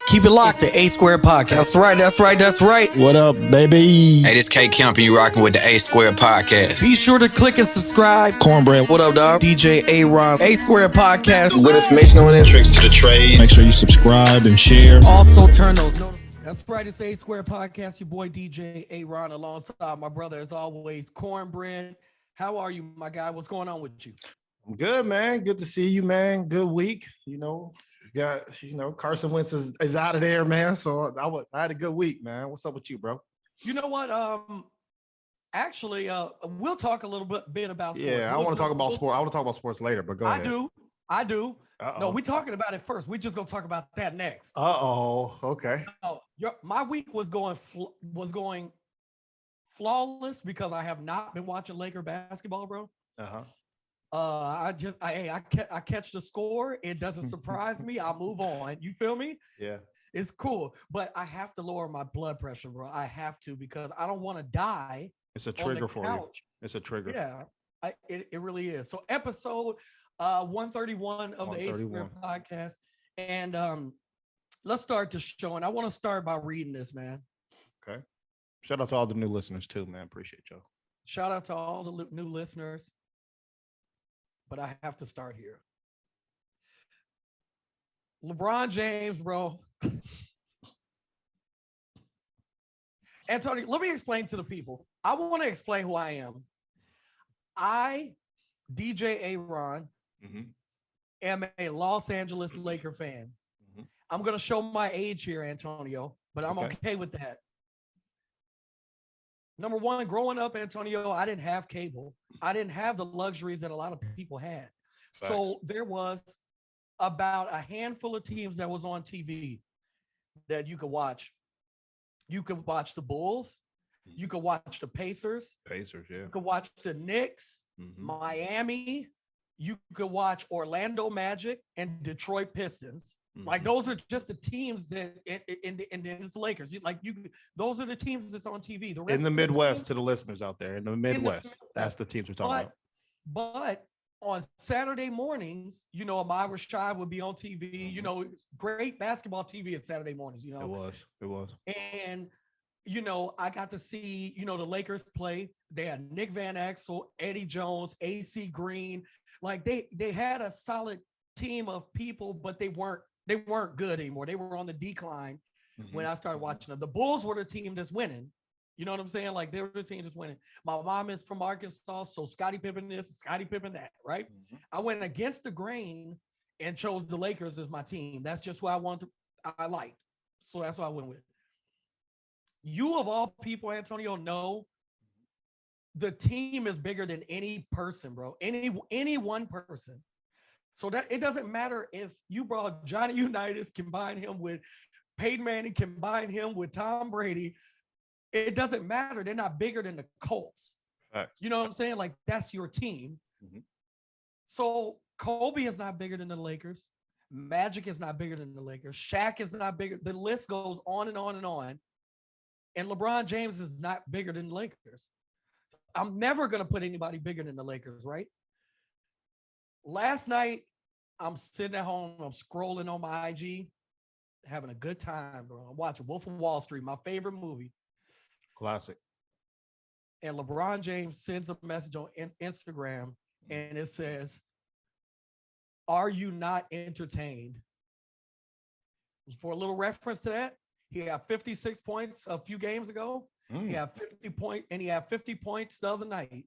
Keep it locked to A Square Podcast. That's right. What up, baby? Hey, this K Kemp, and you rocking with the A Square Podcast. Be sure to click and subscribe. Cornbread. What up, dog? DJ A-Ron, A Square Podcast. Good information on entrance to the trade. Make sure you subscribe and share. Also turn those notifications. That's right. It's A Square Podcast. Your boy DJ A-Ron alongside my brother, as always, Cornbread. How are you, my guy? What's going on with you? I'm good, man. Good to see you, man. Good week. Carson Wentz is out of there, man. So I had a good week, man. What's up with you, bro? You know what? Actually, we'll talk a little bit about sports. Yeah, I want to talk about sports. I want to talk about sports later, but go ahead. I do. Uh-oh. No, we're talking about it first. We're just gonna talk about that next. Okay. Oh, my week was going flawless because I have not been watching Laker basketball, bro. I catch the score. It doesn't surprise me. I move on. You feel me? Yeah. It's cool, but I have to lower my blood pressure, bro. I have to because I don't want to die. It's a trigger for you. It's a trigger. Yeah, it really is. So episode 131 of the A Square Podcast, and let's start the show. And I want to start by reading this, man. Okay. Shout out to all the new listeners too, man. Appreciate y'all. Shout out to all the new listeners. But I have to start here. LeBron James, bro. Antonio, let me explain to the people. I want to explain who I am. I, DJ A-Ron, am a Los Angeles Laker fan. I'm going to show my age here, Antonio, but I'm okay with that. Number one, growing up, Antonio, I didn't have cable. I didn't have the luxuries that a lot of people had. Facts. So there was about a handful of teams that was on TV that you could watch. You could watch the Bulls. You could watch the Pacers. Yeah. You could watch the Knicks, Miami. You could watch Orlando Magic and Detroit Pistons. Like those are just the teams that in the Lakers. Those are the teams that's on TV. The rest in the Midwest, to the listeners out there, in the Midwest, that's the teams we're talking about. But on Saturday mornings, Amir Rashad would be on TV. Great basketball TV at Saturday mornings. It was. And I got to see the Lakers play. They had Nick Van Exel, Eddie Jones, AC Green. Like they had a solid team of people, but they weren't good anymore. They were on the decline when I started watching them. The Bulls were the team that's winning. You know what I'm saying? Like they were the team that's winning. My mom is from Arkansas, so Scottie Pippen this, Scottie Pippen that, right? I went against the grain and chose the Lakers as my team. That's just who I liked. So that's what I went with. You of all people, Antonio, know the team is bigger than any person, bro. Any one person. So that it doesn't matter if you brought Johnny Unitas, combine him with Peyton Manning, combine him with Tom Brady. It doesn't matter. They're not bigger than the Colts. Right. You know what I'm saying? Like that's your team. So Kobe is not bigger than the Lakers. Magic is not bigger than the Lakers. Shaq is not bigger. The list goes on and on and on. And LeBron James is not bigger than the Lakers. I'm never going to put anybody bigger than the Lakers, right? Last night, I'm sitting at home. I'm scrolling on my IG, having a good time, bro. I'm watching Wolf of Wall Street, my favorite movie. Classic. And LeBron James sends a message on Instagram, and it says, "Are you not entertained?" For a little reference to that, he had 56 points a few games ago. He had 50 points the other night.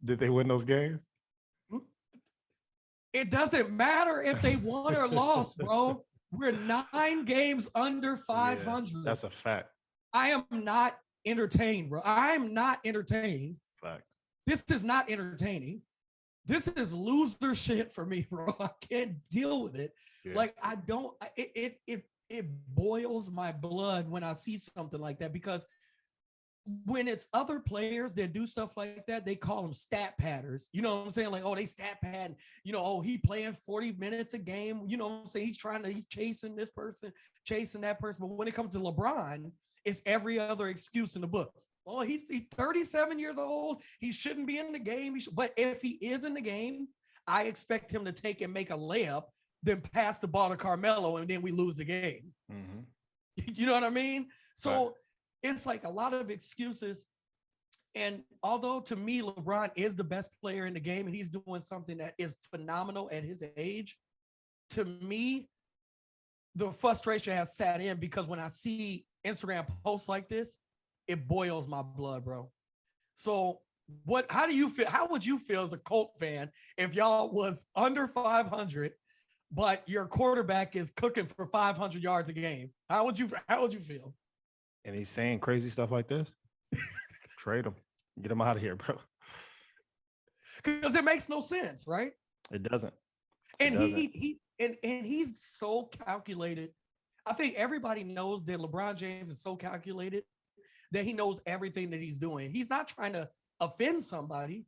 Did they win those games? It doesn't matter if they won or lost, bro. We're 9 games under 500. Yeah, that's a fact. I am not entertained, bro. I'm not entertained. Fact. This is not entertaining. This is loser shit for me, bro. I can't deal with it. Yeah. Like it boils my blood when I see something like that, because when it's other players that do stuff like that, they call them stat padders. You know what I'm saying? Like, oh, they stat pad, he playing 40 minutes a game. You know what I'm saying? He's chasing this person, chasing that person. But when it comes to LeBron, it's every other excuse in the book. Oh, he's 37 years old. He shouldn't be in the game. But if he is in the game, I expect him to take and make a layup, then pass the ball to Carmelo, and then we lose the game. Mm-hmm. You know what I mean? So Right. it's like a lot of excuses. And although to me, LeBron is the best player in the game and he's doing something that is phenomenal at his age, to me, the frustration has sat in because when I see Instagram posts like this, it boils my blood, bro. So how do you feel? How would you feel as a Colt fan if y'all was under 500, but your quarterback is cooking for 500 yards a game? How would you feel? And he's saying crazy stuff like this. Trade him. Get him out of here, bro. Because it makes no sense, right? It doesn't. And he's so calculated. I think everybody knows that LeBron James is so calculated that he knows everything that he's doing. He's not trying to offend somebody.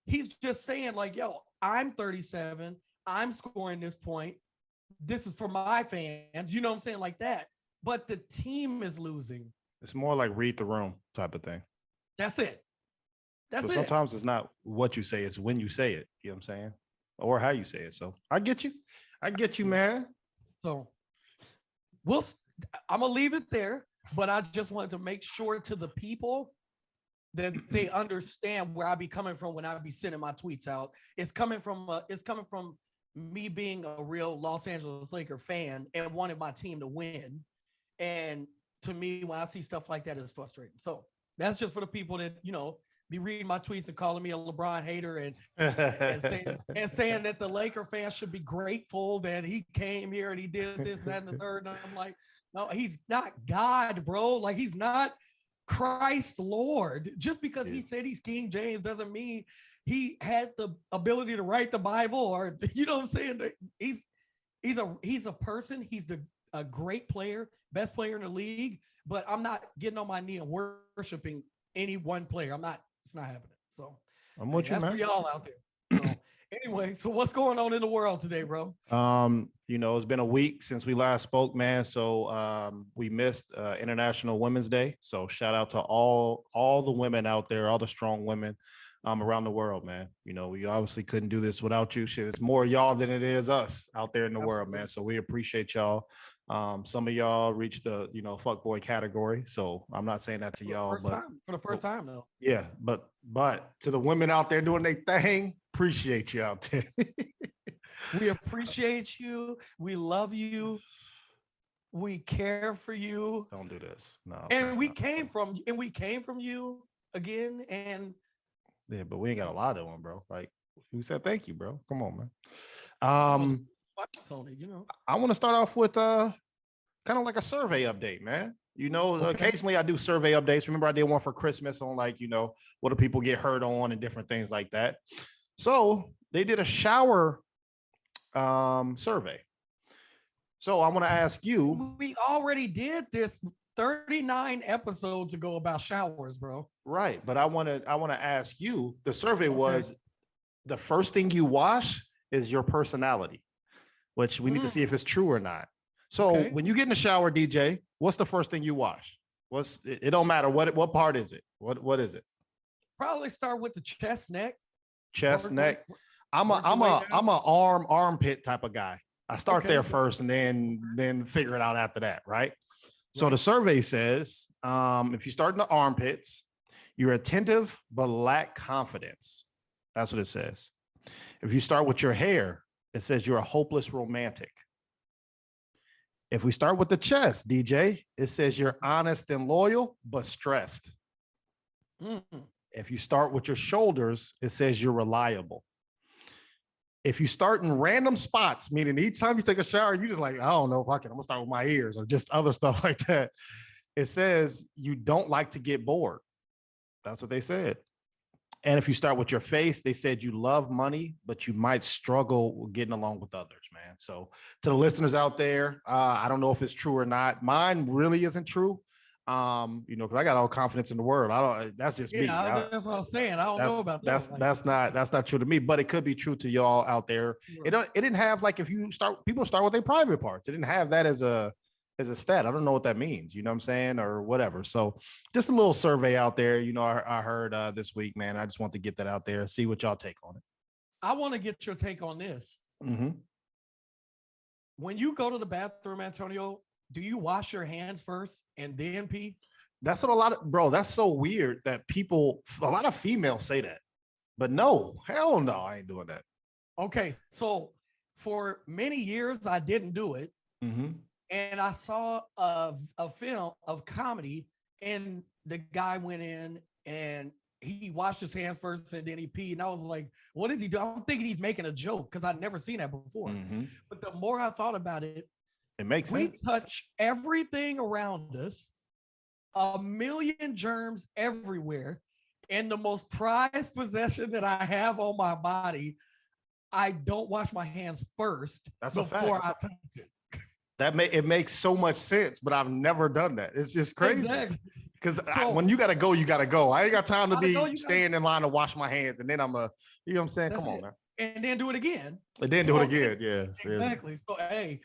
He's just saying like, yo, I'm 37. I'm scoring this point. This is for my fans. You know what I'm saying? Like that. But the team is losing. It's more like read the room type of thing. That's it. That's so it. sometimes it's not what you say, it's when you say it. You know what I'm saying? Or how you say it. So I get you. I get you, man. So I'm going to leave it there, but I just wanted to make sure to the people that they understand where I be coming from when I be sending my tweets out. It's coming from me being a real Los Angeles Laker fan and wanting my team to win. And to me, when I see stuff like that, it's frustrating. So that's just for the people that, be reading my tweets and calling me a LeBron hater and saying that the Laker fans should be grateful that he came here and he did this, that, and the third. And I'm like, no, he's not God, bro. Like, he's not Christ Lord. Just because he said he's King James doesn't mean he had the ability to write the Bible, or you know what I'm saying? He's a person. He's a great player, best player in the league. But I'm not getting on my knee and worshiping any one player. It's not happening. So I'm with you, man. That's for y'all out there. So, anyway, so what's going on in the world today, bro? It's been a week since we last spoke, man. So we missed International Women's Day. So shout out to all the women out there, all the strong women around the world, man. We obviously couldn't do this without you. Shit, it's more y'all than it is us out there in the world, man. So we appreciate y'all. Some of y'all reached the fuckboy category, so I'm not saying that to y'all, but for the first time though. Yeah, but to the women out there doing their thing, appreciate you out there. We appreciate you. We love you. We care for you. Don't do this. No. And we came from you again. And yeah, but we ain't got a lot of them, bro. Like, who said thank you, bro? Come on, man. I want to start off with kind of like a survey update, man. Occasionally I do survey updates. Remember, I did one for Christmas on what do people get hurt on and different things like that. So they did a shower survey. So I want to ask you. We already did this 39 episodes ago about showers, bro. Right, but I want to ask you. The survey was the first thing you wash is your personality, which we need to see if it's true or not. So when you get in the shower, DJ, what's the first thing you wash? It don't matter what part is it? What is it? Probably start with the chest, neck. Neck. I'm a armpit type of guy. I start there first and then figure it out after that, right? So the survey says if you start in the armpits, you're attentive but lack confidence. That's what it says. If you start with your hair, it says you're a hopeless romantic. If we start with the chest, DJ, it says you're honest and loyal, but stressed. If you start with your shoulders, it says you're reliable. If you start in random spots, meaning each time you take a shower, you just like, I don't know, I'm gonna start with my ears or just other stuff like that. It says you don't like to get bored. That's what they said. And if you start with your face, they said you love money, but you might struggle with getting along with others, man. So to the listeners out there, I don't know if it's true or not. Mine really isn't true. Because I got all confidence in the world. That's just me. That's what I was saying. I don't know about that. That's not true to me, but it could be true to y'all out there. It didn't have, like, if you start, people start with their private parts. It didn't have that as a as a stat. I don't know what that means, you know what I'm saying, or whatever. So just a little survey out there. You know, I heard this week, man. I just want to get that out there, see what y'all take on it. I want to get your take on this. Mm-hmm. When you go to the bathroom, Antonio, do you wash your hands first and then pee? That's what bro, that's so weird that a lot of females say that. But no, hell no, I ain't doing that. Okay, so for many years, I didn't do it. Mm-hmm. And I saw a film of comedy, and the guy went in and he washed his hands first and then he peed. And I was like, what is he doing? I'm thinking he's making a joke because I'd never seen that before. Mm-hmm. But the more I thought about it, it makes sense. We touch everything around us, a million germs everywhere. And the most prized possession that I have on my body, I don't wash my hands first. That's a fact. Before I touch it. It makes so much sense, but I've never done that. It's just crazy. Exactly. Because when you gotta go, you gotta go. I ain't got time to be staying in line to wash my hands, and then you know what I'm saying? Come on, man. And then do it again. And then do it again. Yeah. Exactly. So hey,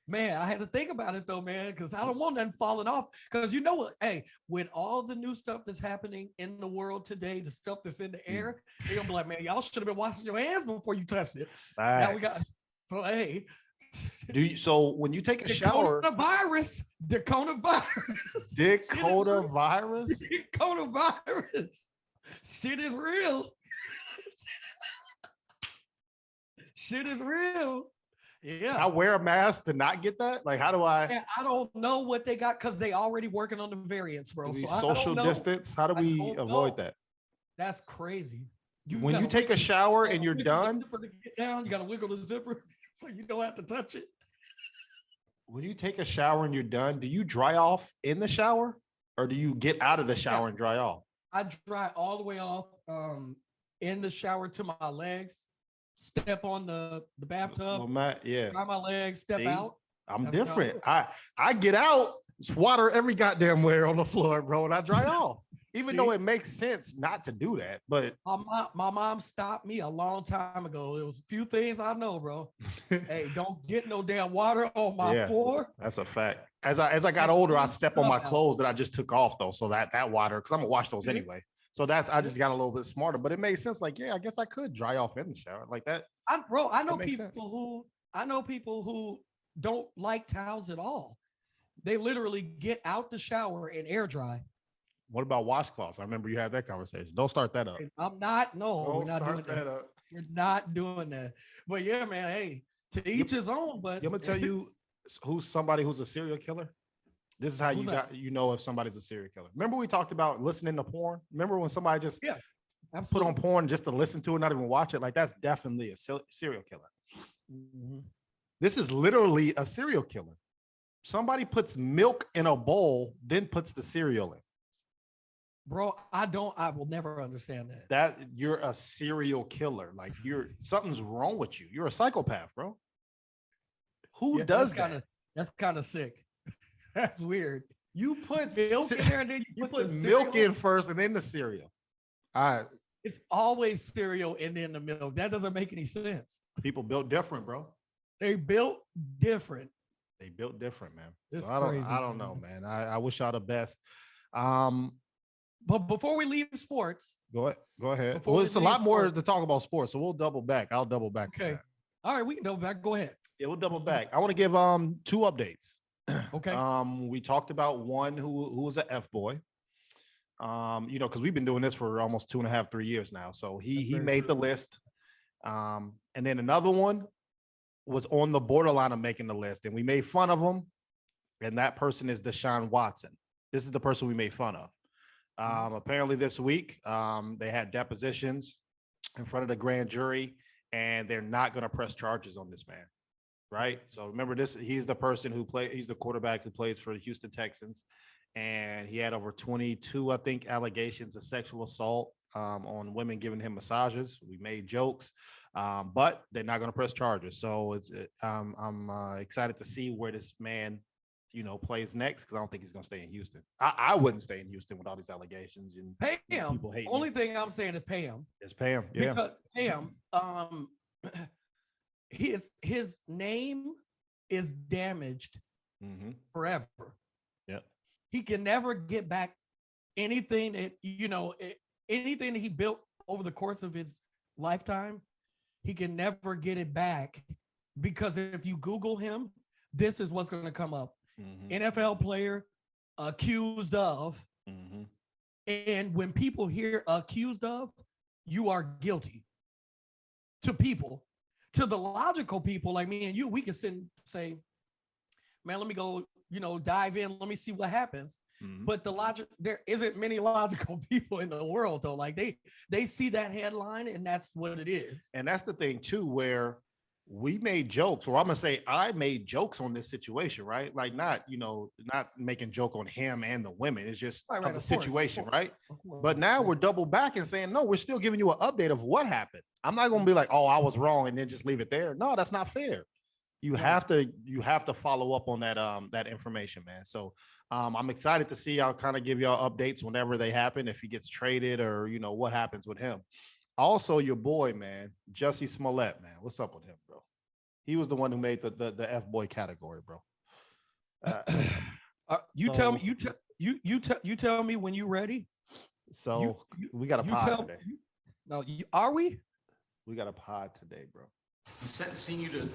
man, I had to think about it though, man, because I don't want nothing falling off. Because you know what? Hey, with all the new stuff that's happening in the world today, the stuff that's in the air, they're gonna be like, man, y'all should have been washing your hands before you touched it. Nice. Now we got. So hey. So when you take a shower, Dicronavirus. Shit is real. Shit is real. Yeah. I wear a mask to not get that. Like, how do I? Yeah, I don't know what they got because they already working on the variants, bro. So social distance. How do we avoid that? That's crazy. When you take a shower and you're done, you gotta wiggle the zipper so you don't have to touch it. When you take a shower and you're done, do you dry off in the shower or do you get out of the shower and dry off? I dry all the way off in the shower to my legs, step on the bathtub, dry my legs, step out. I'm different. I get out, it's water every goddamn where on the floor, bro, and I dry off. Even though it makes sense not to do that, but my mom stopped me a long time ago. There was a few things I know, bro. Hey, don't get no damn water on my floor. That's a fact. As I got older, I step on my clothes that I just took off though, so that water, because I'm gonna wash those anyway. So I just got a little bit smarter, but it made sense. Like, yeah, I guess I could dry off in the shower like that. I know people who don't like towels at all. They literally get out the shower and air dry. What about washcloths? I remember you had that conversation. Don't start that up. We're not doing that. We're not doing that. But yeah, man, hey, to each his own. But I'm gonna tell you who's somebody who's a serial killer. This is how you know if somebody's a serial killer. Remember we talked about listening to porn? Remember when somebody just put on porn just to listen to it, not even watch it? Like, that's definitely a serial killer. Mm-hmm. This is literally a serial killer. Somebody puts milk in a bowl, then puts the cereal in. Bro, I will never understand that. That you're a serial killer. Like, something's wrong with you. You're a psychopath, bro. Who does that? That's kind of sick. That's weird. You put milk in there and then you put milk in first and then the cereal. It's always cereal and then the milk. That doesn't make any sense. People built different, bro. They built different. They built different, man. So I don't know, man. I wish y'all the best. But before we leave sports, go ahead. Well, it's a lot more to talk about sports, so we'll double back. I'll double back. Okay. All right, we can double back. Go ahead. Yeah, we'll double back. I want to give 2 updates. Okay. We talked about one who was an F-boy. Because we've been doing this for almost 2.5, 3 years now. So he made the list. And then another one was on the borderline of making the list, and we made fun of him. And that person is Deshaun Watson. This is the person we made fun of. Apparently this week, they had depositions in front of the grand jury, and they're not going to press charges on this man. Right. So remember this, he's the person he's the quarterback who plays for the Houston Texans. And he had over 22, I think, allegations of sexual assault on women giving him massages. We made jokes, but they're not going to press charges. So I'm excited to see where this man, plays next, because I don't think he's going to stay in Houston. I wouldn't stay in Houston with all these allegations and pay him. People hate Only thing I'm saying is pay him. It's pay him. Yeah. Because pay him. His name is damaged forever. Yep. He can never get back anything that, anything that he built over the course of his lifetime. He can never get it back, because if you Google him, this is what's going to come up. NFL player accused of. And when people hear accused of, you are guilty. To people, to the logical people like me and you, we can sit and say, man, let me go, dive in. Let me see what happens. But there isn't many logical people in the world, though. Like they see that headline and that's what it is. And that's the thing too, where we made jokes, or I'm gonna say I made jokes on this situation, right? Like not making joke on him and the women. It's just the situation, right? But now we're double back and saying, no, we're still giving you an update of what happened. I'm not gonna be like, oh, I was wrong, and then just leave it there. No, that's not fair. You have to follow up on that information, man. So I'm excited to see. I'll kind of give y'all updates whenever they happen, if he gets traded or what happens with him. Also, your boy, man, Jussie Smollett, man. What's up with him, bro? He was the one who made the F boy category, bro. Tell me, you tell me when you're ready. So we got a pod today. No, are we? We got a pod today, bro. I'm sentencing you to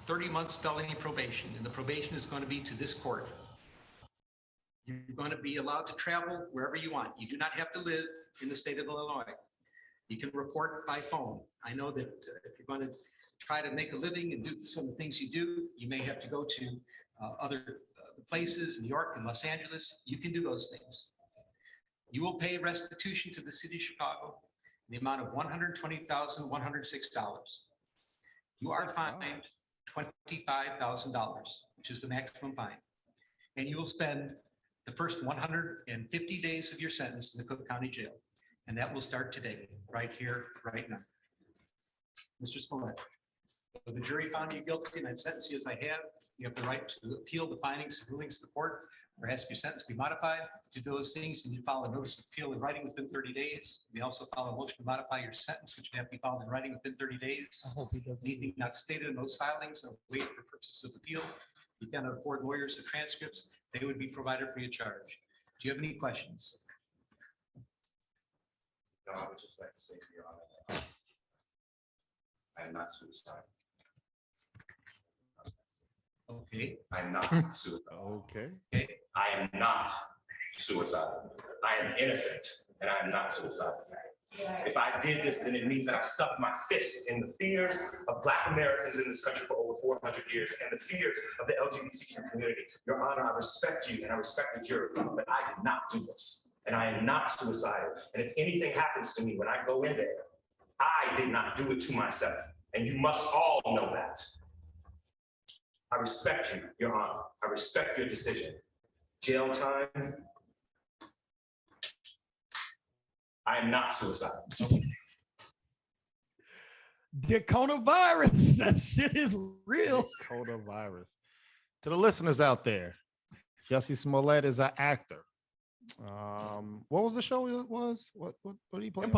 30 months felony probation, and the probation is going to be to this court. You're going to be allowed to travel wherever you want. You do not have to live in the state of Illinois. You can report by phone. I know that if you're going to try to make a living and do some of the things you do, you may have to go to other places, New York and Los Angeles. You can do those things. You will pay restitution to the city of Chicago in the amount of $120,106. You are fined $25,000, which is the maximum fine. And you will spend the first 150 days of your sentence in the Cook County Jail. And that will start today, right here, right now. Mr. Smollett, so the jury found you guilty and I sentence you as I have. You have the right to appeal the findings and rulings of the court or ask your sentence to be modified. To do those things, and you file a notice of appeal in writing within 30 days. You may also file a motion to modify your sentence, which may have to be filed in writing within 30 days. I hope he doesn't. Anything not stated in those filings are waived for purposes of appeal. You can afford lawyers or transcripts. They would be provided free of charge. Do you have any questions? No, I would just like to say to Your Honor, I am not suicidal. Okay. I am not suicidal. Okay. I am not suicidal. I am innocent, and I am not suicidal. If I did this, then it means that I stuck my fist in the fears of Black Americans in this country for over 400 years and the fears of the LGBTQ community. Your Honor, I respect you and I respect the jury, but I did not do this. And I am not suicidal. And if anything happens to me when I go in there, I did not do it to myself. And you must all know that. I respect you, Your Honor. I respect your decision. Jail time. I am not suicidal. Dicronavirus. That shit is real. Dicronavirus. To the listeners out there, Jussie Smollett is an actor. What was the show it was? What did he play?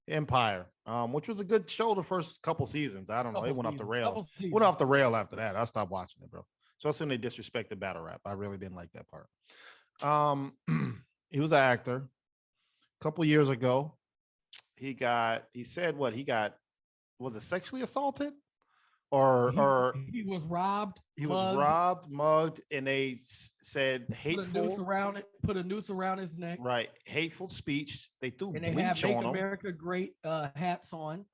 Empire. Which was a good show the first couple seasons. I don't know. It went off the rail. Went off the rail after that. I stopped watching it, bro. So as soon as they disrespected battle rap, I really didn't like that part. He was an actor. A couple years ago, he said was it sexually assaulted? Or he was robbed. He was robbed, mugged, and they said hateful. Put a noose around his neck. Right, hateful speech. They threw and they bleach have on Make him. America Great hats on.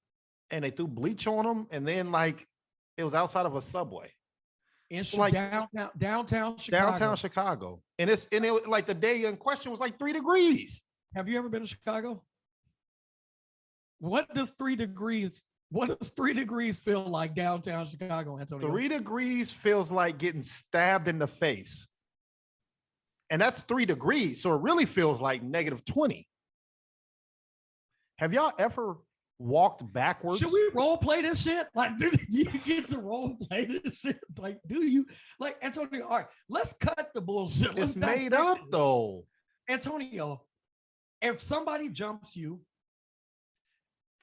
And they threw bleach on him, and then it was outside of a subway In downtown Chicago. Downtown Chicago, and it was like the day in question was like 3 degrees. Have you ever been to Chicago? What does 3 degrees feel like downtown Chicago, Antonio? 3 degrees feels like getting stabbed in the face. And that's 3 degrees. So it really feels like -20. Have y'all ever walked backwards? Should we role play this shit? Like, do you get to role play this shit? Like, do you? Like, Antonio, all right, let's cut the bullshit. It's made up, though. Antonio, if somebody jumps you,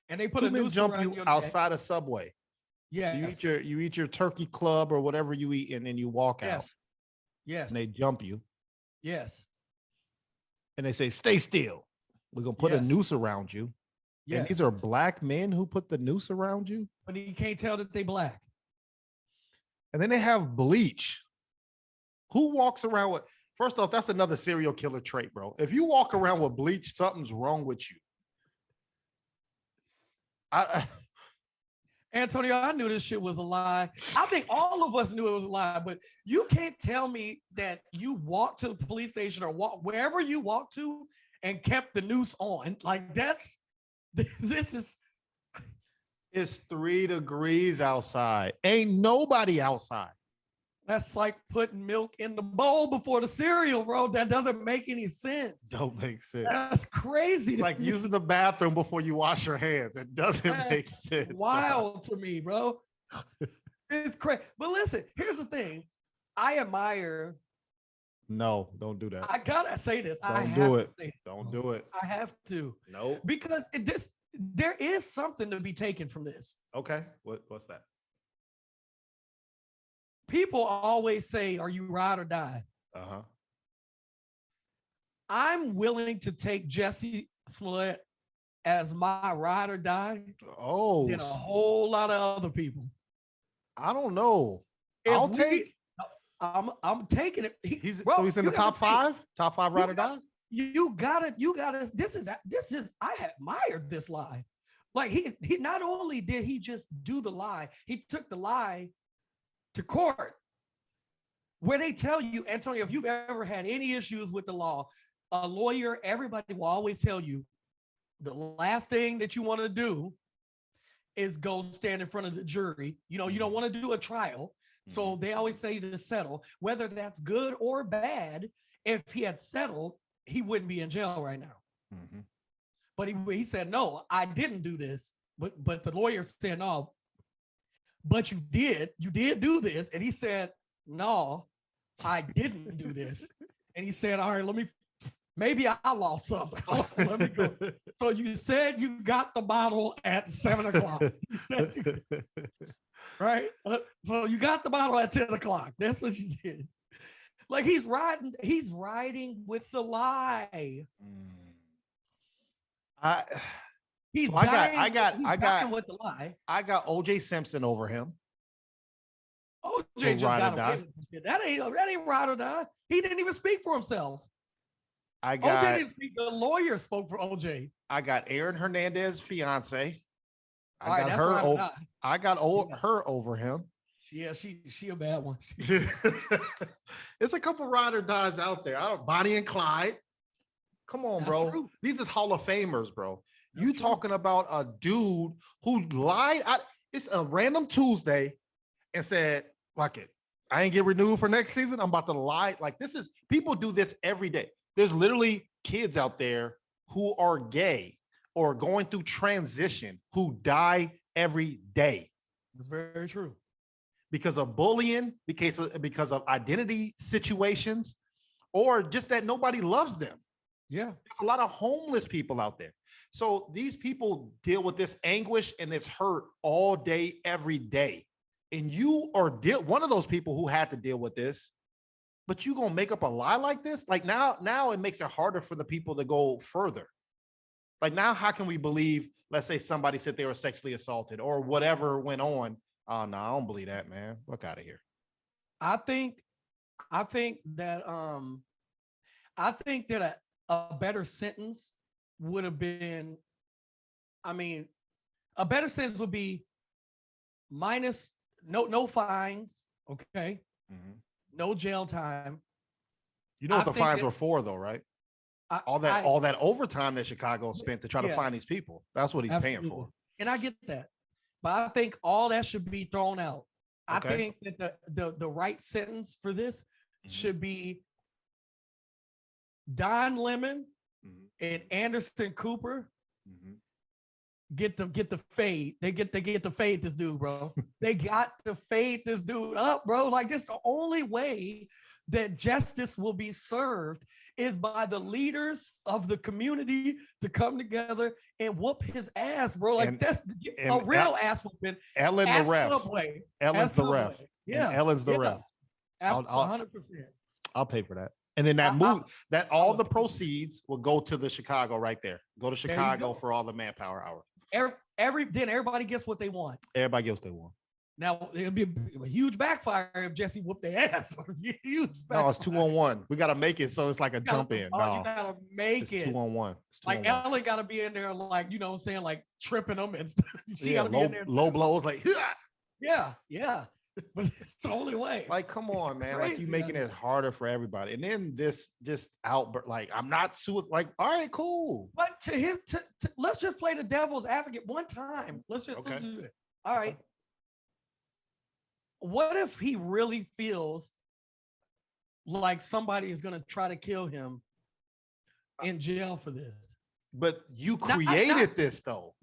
and they put a noose jump around you your outside a Subway. Yeah, you eat your turkey club or whatever you eat, and then you walk out. Yes. and they jump you, Yes. and they say, "Stay still. We're gonna put a Yes. noose around you." Yes. And these are black men who put the noose around you. But you can't tell that they black. And then they have bleach. Who walks around with? First off, that's another serial killer trait, bro. If you walk around with bleach, something's wrong with you. Antonio, I knew this shit was a lie. I think all of us knew it was a lie, but you can't tell me that you walked to the police station or walk wherever you walked to and kept the noose on. Like this is. It's 3 degrees outside. Ain't nobody outside. That's like putting milk in the bowl before the cereal, bro. That doesn't make any sense. Don't make sense. That's crazy. Like using the bathroom before you wash your hands. It doesn't make sense. Wild to me, bro. It's crazy. But listen, here's the thing. I admire. No, don't do that. I gotta say this. Don't do it. Say Don't do it. I have to. No. Because there is something to be taken from this. Okay. What's that? People always say, "Are you ride or die?" Uh-huh. I'm willing to take Jussie Smollett as my ride or die Oh, than a whole lot of other people. I don't know. I'm taking it. He's Bro, in the you top gotta think. 5? Top 5 ride or die? You gotta, this is, I admired this lie. Like he not only did he just do the lie, he took the lie to court where they tell you, Antonio, if you've ever had any issues with the law, a lawyer, everybody will always tell you the last thing that you want to do is go stand in front of the jury. You don't want to do a trial. So they always say to settle, whether that's good or bad. If he had settled, he wouldn't be in jail right now. Mm-hmm. But he said, "No, I didn't do this." But the lawyer said, "No, but you did do this." And he said, "No, I didn't do this." And he said, "All right, maybe I lost something. Let me go." So you said you got the bottle at 7:00. Right? So you got the bottle at 10:00. That's what you did. Like he's riding with the lie. I got with the lie. I got OJ Simpson over him. OJ just got away with shit. That ain't ride or die. He didn't even speak for himself. OJ didn't speak. The lawyer spoke for OJ. I got Aaron Hernandez's fiance. I got her over him. Yeah, she a bad one. It's a couple ride or dies out there. Bonnie and Clyde. Come on, bro. True. These is Hall of Famers, bro. That's You true. talking about a dude who lied? It's a random Tuesday and said, "Fuck it, I ain't get renewed for next season. I'm about to lie." Like people do this every day. There's literally kids out there who are gay or going through transition who die every day. That's very true. Because of bullying, because of identity situations, or just that nobody loves them. Yeah. There's a lot of homeless people out there. So these people deal with this anguish and this hurt all day, every day. And you are one of those people who had to deal with this, but you gonna make up a lie like this? Like now it makes it harder for the people to go further. Like now, how can we believe, let's say somebody said they were sexually assaulted or whatever went on? Oh no, I don't believe that, man. Fuck out of here. I think that a better sentence would have been, a better sentence would be minus no fines, okay? Mm-hmm. No jail time. You know what the fines were for, though, right? All that overtime that Chicago spent to try to find these people. That's what he's paying for. And I get that. But I think all that should be thrown out. Okay. I think that the right sentence for this should be Don Lemon and Anderson Cooper get the fade. They get to fade this dude, bro. They got to fade this dude up, bro. Like this, the only way that justice will be served is by the leaders of the community to come together and whoop his ass, bro. Like that's a real ass whooping. Ellen the ref. Subway. Ellen's the ref. Yeah. And Ellen's the ref. 100%. I'll pay for that. And then that all the proceeds will go to the Chicago right there. Go to Chicago for all the manpower hours. Then everybody gets what they want. Everybody gets what they want. Now it'll be a huge backfire if Jussie whooped their ass. No, it's 2-on-1. We gotta make it so it's like a jump in. No, you gotta make it 2-on-1. Like Ellen gotta be in there, like, you know what I'm saying, like tripping them and stuff. She gotta be in there. Low blows, like yeah. But it's the only way. Like, come on, man. Crazy, like you making it harder for everybody. And then this just outburst, like, I'm not like, all right, cool. But let's just play the devil's advocate one time. Let's do it. All right. What if he really feels like somebody is gonna try to kill him in jail for this? But you created this though.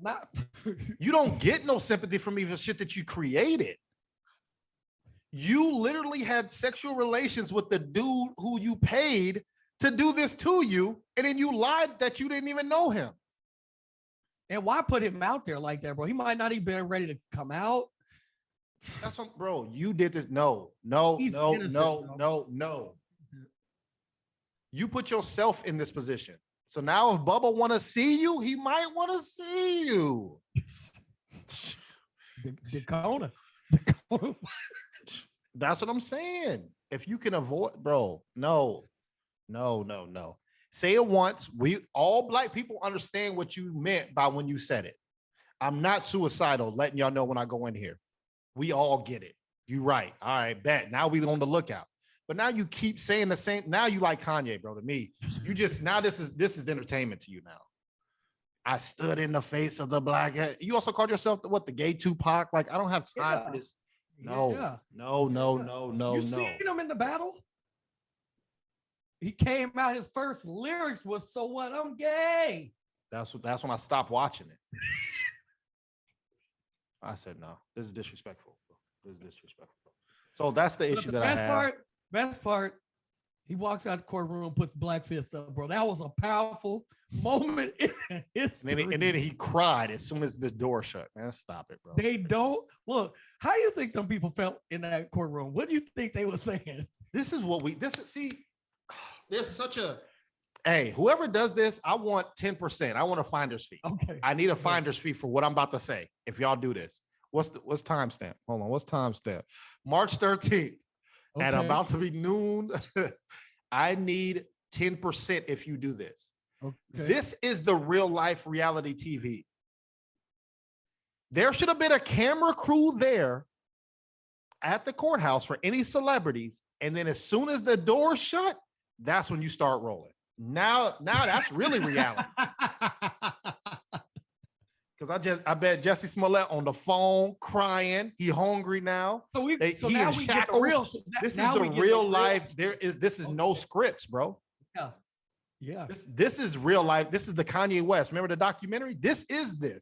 You don't get no sympathy from me for shit that you created. You literally had sexual relations with the dude who you paid to do this to you, and then you lied that you didn't even know him. And why put him out there like that, bro? He might not even be ready to come out. That's what, bro. You did this. No. You put yourself in this position. So now if Bubba want to see you, he might want to see you. Dicona. That's what I'm saying. If you can avoid, bro, no. Say it once. We all black people understand what you meant by when you said it. I'm not suicidal, letting y'all know when I go in here. We all get it. You right. All right, bet. Now we on the lookout. But now you keep saying the same. Now you like Kanye, bro, to me. You just, now this is entertainment to you now. I stood in the face of the black. You also called yourself the gay Tupac? Like, I don't have time for this. No. You seen him in the battle? He came out, his first lyrics was, "So what, I'm gay." That's when I stopped watching it. I said, no, this is disrespectful. This is disrespectful. So that's the issue that I have. Best part, he walks out the courtroom, puts the black fist up, bro. That was a powerful moment in history. And then he cried as soon as the door shut. Man, stop it, bro. They don't look. How you think them people felt in that courtroom? What do you think they were saying? There's such a, hey, whoever does this, I want 10%. I want a finder's fee. Okay. I need a finder's fee for what I'm about to say. If y'all do this, what's timestamp? Hold on, what's timestamp? March 13th at about to be noon. I need 10% if you do this. Okay. This is the real life reality TV. There should have been a camera crew there at the courthouse for any celebrities. And then as soon as the door shut, that's when you start rolling. Now that's really reality. Because I bet Jussie Smollett on the phone crying. He hungry now. Now we get the real. This is the real life. This is no scripts, bro. Yeah. This is real life. This is the Kanye West. Remember the documentary? This is the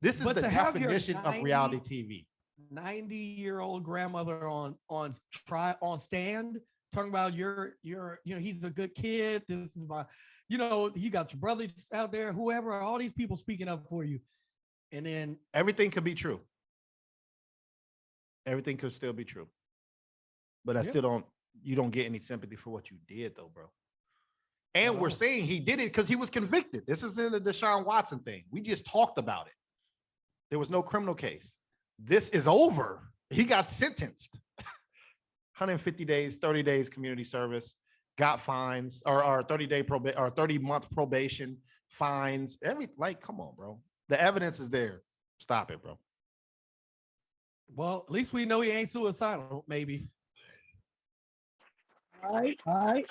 definition of reality TV. 90-year-old grandmother on stand talking about he's a good kid. This is my, you got your brother out there, whoever, all these people speaking up for you. And then everything could be true. Everything could still be true. But you don't get any sympathy for what you did though, bro. And we're saying he did it because he was convicted. This is in the Deshaun Watson thing. We just talked about it. There was no criminal case. This is over. He got sentenced. 150 days, 30 days community service, got fines, or 30-day probation, or 30-month probation, fines, come on, bro. The evidence is there. Stop it, bro. Well, at least we know he ain't suicidal, maybe. All right. I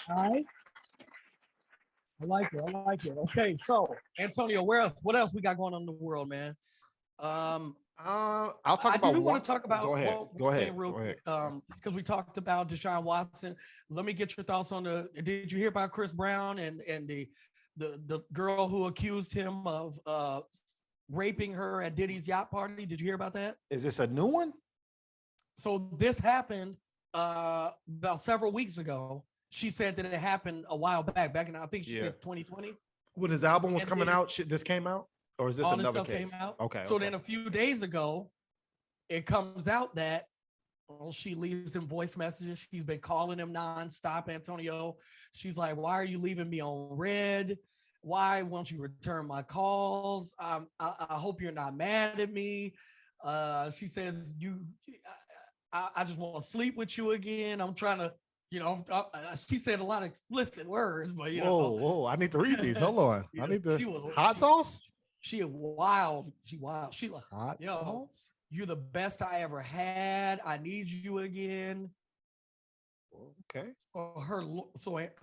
like it. Okay, so Antonio, what else we got going on in the world, man? I'll talk about. We want to talk about. Go ahead. Because we talked about Deshaun Watson. Let me get your thoughts on Did you hear about Chris Brown and the girl who accused him of raping her at Diddy's yacht party? Did you hear about that? Is this a new one? So this happened about several weeks ago. She said that it happened a while back in, I think she said 2020. When his album was coming out, this came out? Or is this another case? Came out. Okay. So then a few days ago, it comes out that Well, she leaves him voice messages. She's been calling him nonstop, Antonio. She's like, why are you leaving me on red? Why won't you return my calls? I hope you're not mad at me. She says, I just want to sleep with you again. I'm trying to, she said a lot of explicit words, but whoa, I need to read these. Hold on. I need the hot sauce. She wild. She wild. She like, Hot sauce. you're the best I ever had. I need you again. Okay.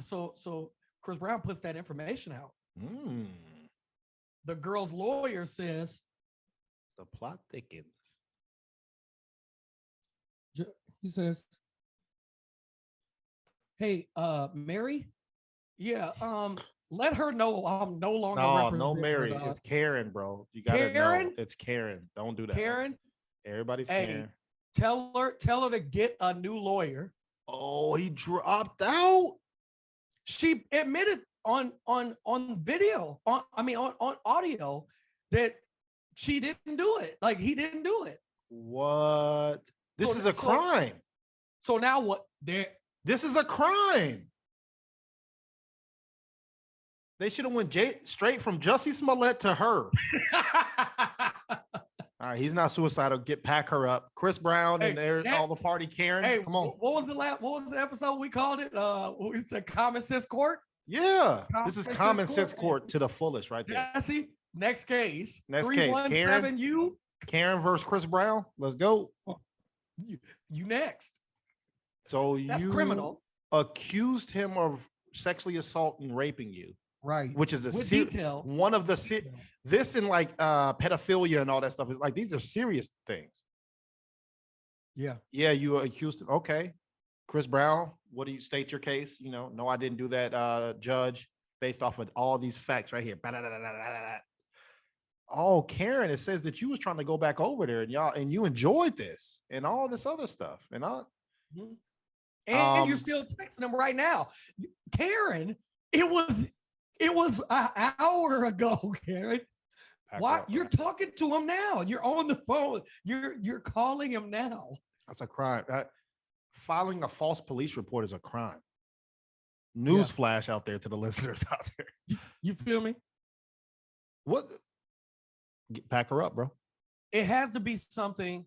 So Chris Brown puts that information out. Mm. The girl's lawyer says The plot thickens. he says, "Hey, Mary, yeah, let her know I'm no longer No, representing Mary. her, It's Karen, bro. You gotta know Karen? it's Karen. Don't do that. Karen, Everybody's hey, Karen. tell her to get a new lawyer." Oh, he dropped out. She admitted on video, on audio, that she didn't do it. Like, he didn't do it. What? This So- is a so- crime. So now what? This is a crime. They should have went straight from Jussie Smollett to her. All right, he's not suicidal. Pack her up. Chris Brown and all the party. Karen, Hey, come on. What was the episode we called it? We said Common Sense Court. Yeah, this is Common common sense sense court. court to the fullest right there. Jesse, next case. Next case, Karen. 317 Karen versus Chris Brown. Let's go. you next. So That's you criminal. accused him of sexually assaulting and raping you, Right. which is With detail. one of the this and like pedophilia and all that stuff is like these are serious things. Yeah. Yeah, you accused him. Okay. Chris Brown, what do you state your case? No, I didn't do that, judge, based off of all these facts right here. Oh, Karen, it says that you was trying to go back over there and you enjoyed this and all this other stuff. And And you're still texting him right now. Karen, it was an hour ago, Karen. Why you're talking to him now? You're on the phone. You're calling him now. That's a crime. Filing a false police report is a crime. Newsflash out there to the listeners out there. You feel me? What? Pack her up, bro. It has to be something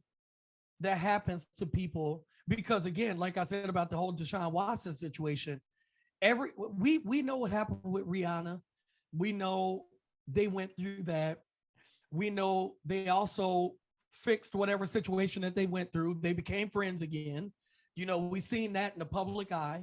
that happens to people because, again, like I said about the whole Deshaun Watson situation, we know what happened with Rihanna. We know they went through that. We know they also fixed whatever situation that they went through. They became friends again. We've seen that in the public eye.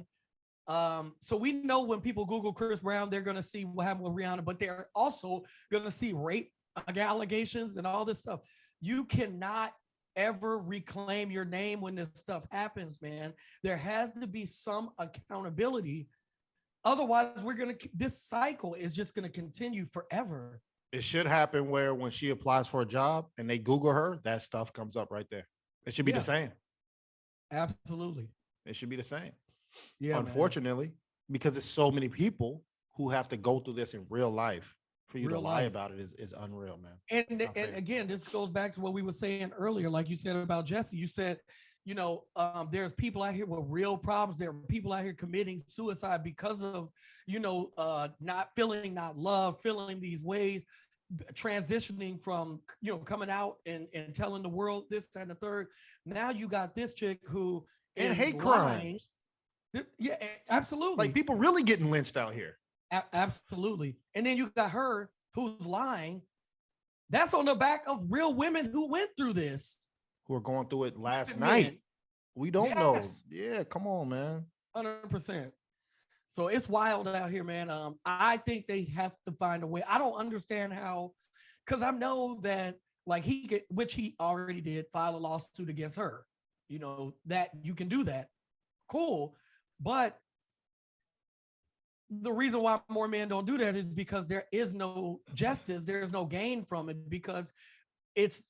So we know when people Google Chris Brown, they're going to see what happened with Rihanna, but they're also going to see rape allegations and all this stuff. You cannot ever reclaim your name when this stuff happens, man. There has to be some accountability. Otherwise, this cycle is just going to continue forever. It should happen where when she applies for a job and they Google her, that stuff comes up right there. It should be the same. Absolutely. It should be the same. Yeah. Unfortunately, because there's so many people who have to go through this in real life. For you to lie about it is unreal, man. And again, this goes back to what we were saying earlier, like you said about Jussie. You said, there's people out here with real problems. There are people out here committing suicide because of, not love, feeling these ways, transitioning from, coming out and telling the world this, that, and the third. Now you got this chick who and is hate lying. crimes. Yeah, absolutely. Like people really getting lynched out here. Absolutely. And then you got her who's lying. That's on the back of real women who went through this. Who are going through it last night. We don't know. Yeah, come on, man. 100%. So it's wild out here, man. I think they have to find a way. I don't understand how, because I know that like which he already did, file a lawsuit against her. That you can do that. Cool. But the reason why more men don't do that is because there is no justice. There's no gain from it because it's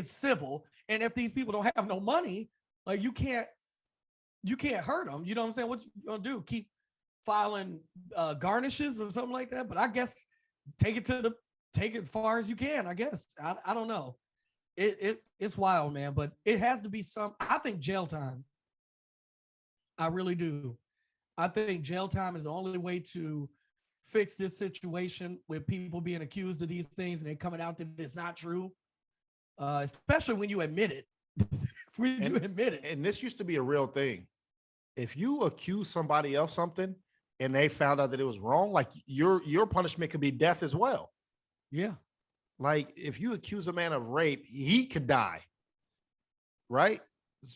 civil. And if these people don't have no money, like you can't hurt them. You know what I'm saying? What you gonna do? Keep filing garnishes or something like that? But I guess take it as far as you can. I guess I don't know. It's wild, man. But it has to be I think jail time. I really do. I think jail time is the only way to fix this situation with people being accused of these things and then coming out that it's not true. Especially when you admit it. And this used to be a real thing. If you accuse somebody of something and they found out that it was wrong, like your punishment could be death as well. Yeah. Like if you accuse a man of rape, he could die. Right?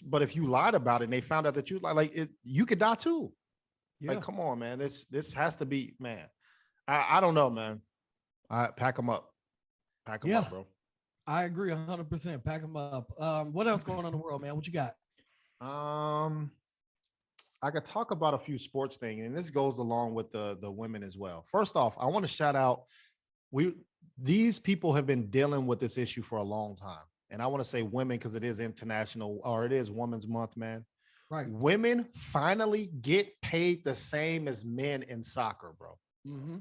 But if you lied about it and they found out that you could die too. Yeah. Like, come on, man. This has to be, man. I don't know, man. Pack them up. Pack them up, bro. I agree 100%. Pack them up. What else going on in the world, man? What you got? I could talk about a few sports things, and this goes along with the women as well. First off, I want to shout out, these people have been dealing with this issue for a long time. And I want to say women because it is international, or it is Women's Month, man. Right. Women finally get paid the same as men in soccer, bro. Mm-hmm.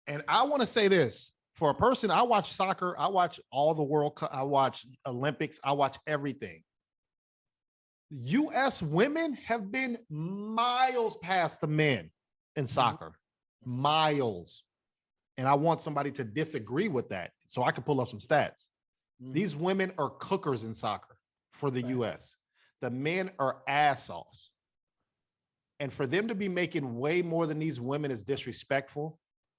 And I want to say this. For a person, I watch soccer, I watch all the World Cup, I watch Olympics, I watch everything. U.S. women have been miles past the men in soccer, miles. And I want somebody to disagree with that so I can pull up some stats. Mm-hmm. These women are cookers in soccer for the U.S. The men are assholes. And for them to be making way more than these women is disrespectful.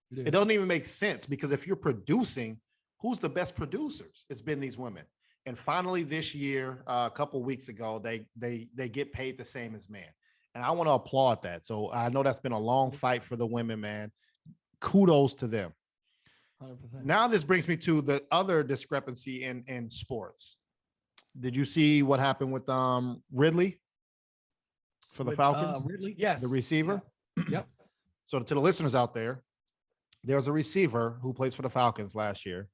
Yeah. It doesn't even make sense because if you're producing, who's the best producers? It's been these women. And finally this year, a couple of weeks ago, they get paid the same as men. And I want to applaud that. So I know that's been a long fight for the women, man. Kudos to them. 100%. Now this brings me to the other discrepancy in sports. Did you see what happened with Ridley for the Falcons? Ridley, yes. The receiver? Yeah. Yep. So to the listeners out there, there's a receiver who plays for the Falcons last year.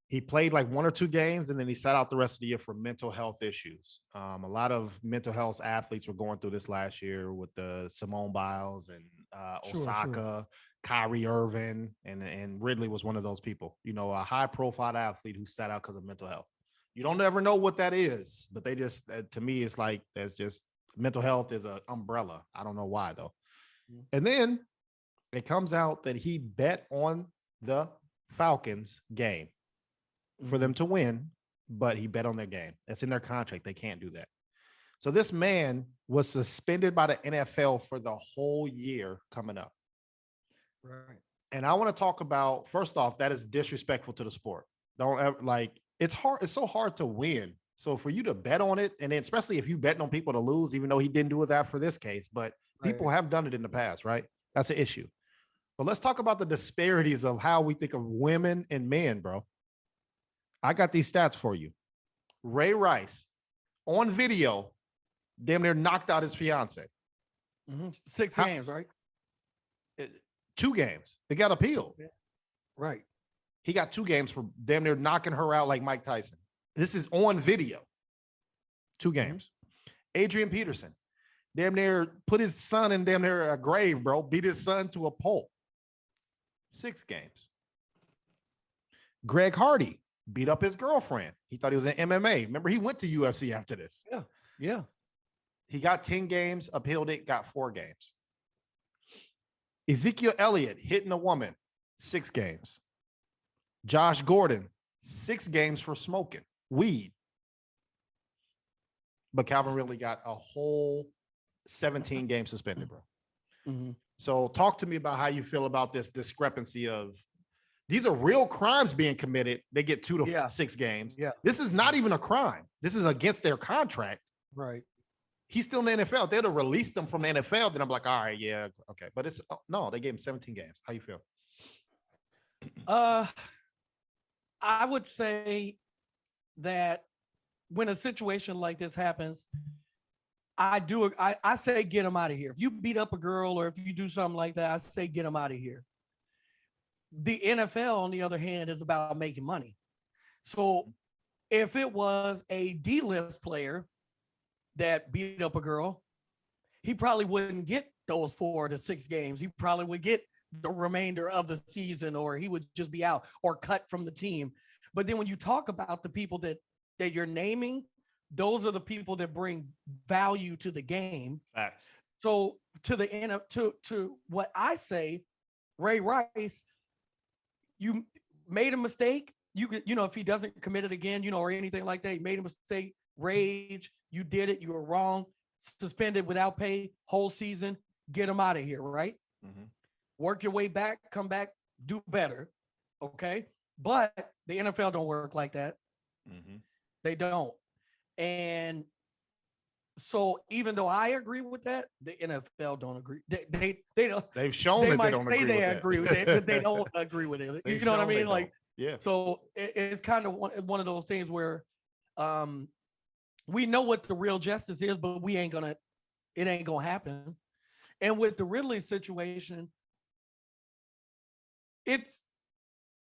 He played like 1 or 2 games, and then he sat out the rest of the year for mental health issues. A lot of mental health athletes were going through this last year with the Simone Biles and Osaka, Kyrie Irving, and Ridley was one of those people. You know, a high-profile athlete who sat out because of mental health. You don't ever know what that is, but they just, to me, it's like there's just mental health is an umbrella. I don't know why, though. Mm-hmm. And then it comes out that he bet on the Falcons game for them to win, but he bet on their game. That's in their contract. They can't do that. So this man was suspended by the NFL for the whole year coming up. Right. And I want to talk about, first off, that is disrespectful to the sport. Don't ever, like, it's hard. It's so hard to win. So for you to bet on it, and then especially if you betting on people to lose, even though he didn't do that for this case, but people have done it in the past, right? That's an issue. But let's talk about the disparities of how we think of women and men, bro. I got these stats for you. Ray Rice, on video, damn near knocked out his fiance. Mm-hmm. 6 games, right? 2 games. They got appealed. Yeah. Right. He got 2 games for damn near knocking her out like Mike Tyson. This is on video. 2 games. Mm-hmm. Adrian Peterson, damn near put his son in damn near a grave, bro. Beat his son to a pulp. 6 games. Greg Hardy beat up his girlfriend. He thought he was in MMA. Remember, he went to UFC after this. Yeah. Yeah. He got 10 games, appealed it, got 4 games. Ezekiel Elliott hitting a woman, 6 games. Josh Gordon, 6 games for smoking weed. But Calvin Ridley got a whole 17 games suspended, bro. Mm-hmm. So talk to me about how you feel about this discrepancy of these are real crimes being committed. They get 2 to 6 games. Yeah. This is not even a crime. This is against their contract. Right. He's still in the NFL. If they'd have released him from the NFL, then I'm like, all right, yeah, okay. But it's no, they gave him 17 games. How you feel? I would say that when a situation like this happens, I say get him out of here. If you beat up a girl or if you do something like that, I say get him out of here. The NFL, on the other hand, is about making money. So if it was a D-list player that beat up a girl, he probably wouldn't get those 4 to 6 games. He probably would get the remainder of the season, or he would just be out or cut from the team. But then when you talk about the people that you're naming, those are the people that bring value to the game. Facts. So to the end of to what I say, Ray Rice, you made a mistake. You could, if he doesn't commit it again, or anything like that, he made a mistake, rage, you did it, you were wrong, suspended without pay, whole season, get him out of here, right? Mm-hmm. Work your way back, come back, do better. Okay. But the NFL don't work like that. Mm-hmm. They don't. And so even though I agree with that, the NFL don't agree. They don't. They've shown They that they might don't say agree they with agree with it, but they don't agree with it. They've You know what I shown they mean? Like, don't. Yeah. so it's kind of one of those things where we know what the real justice is, but it ain't gonna happen. And with the Ridley situation,